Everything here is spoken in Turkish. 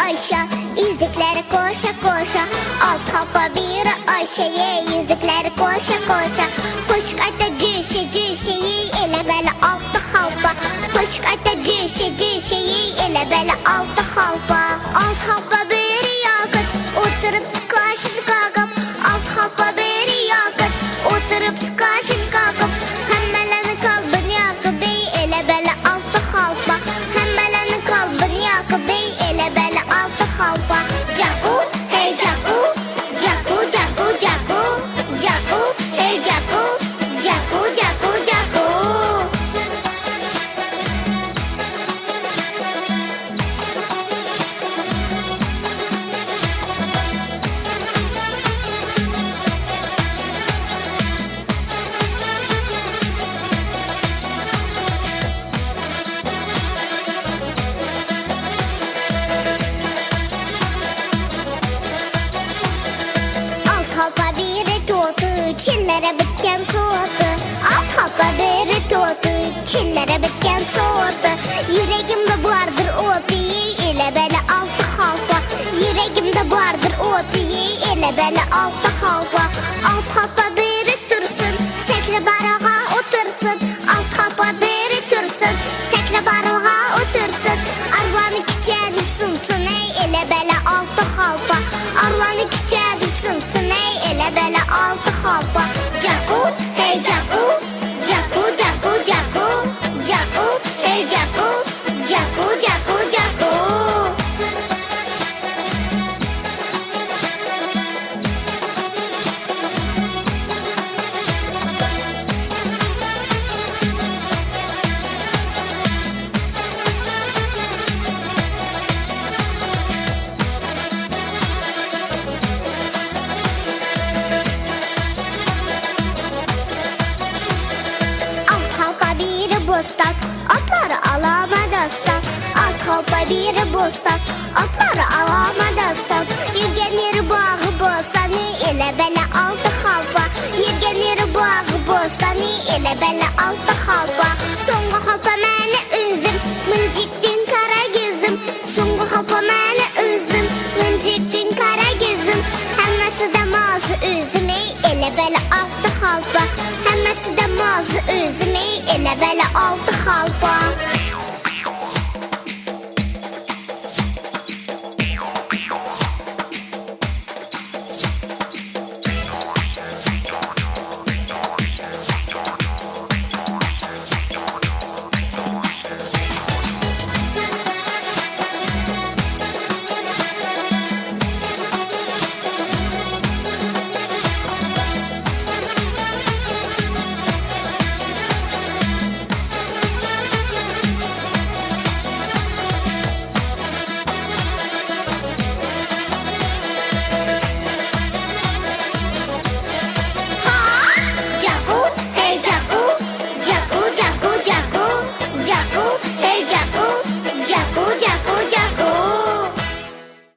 Ayşe, yüzükleri koşa koşa. Alt hoppa bir Ayşe'ye, yüzükleri koşa koşa. Koşuk ata cüşe cüşeyi, ele bele altı hoppa. Koşuk ata cüşe cüşeyi, ele bele altı hoppa. Alt hoppa bir yakıt, oturup kaşın kakıp. Alt hoppa bir yakıt, oturup kaşın kakıp. Hemmelerini kalbin yakıp, ele bele altı hoppa. Hemmelerini kalbin yakıp, ele bele altı hoppa. Jaku, hey Jaku, Jaku, Jaku, Jaku, Jaku, hey Jaku, Jaku, Jaku, Jaku. Hoppa biri totu, çillere bitken soğudu. Alt hoppa biri totu, çillere bitken soğudu. Yüreğimde vardır o piyi, ile bele altı hoppa. Yüreğimde vardır o piyi, ile bele altı hoppa. Alt hoppa biri tursun, sekre barağa otursun. Alt hoppa biri tursun, sekre barağa otursun. Arvanı küçüğünü sunsun ey, ile bele altı hoppa. Arvanı küçüğünü sunsun ey, ele bele altı hoppa. Jaku, hey Jaku, Jaku, Jaku, Jaku, Jaku, hey Jaku, Jaku, Jaku, Jaku. Bostan, atları alama dastan. Alt hoppa biri bostan, atları alama dastan. Yürgen yeri bağı bostanı, ile bele altı hoppa. Yürgen yeri bağı bostanı, ile bele altı hoppa. Songu hoppa məni üzüm, mıncıktın kara gözüm. Songu hoppa məni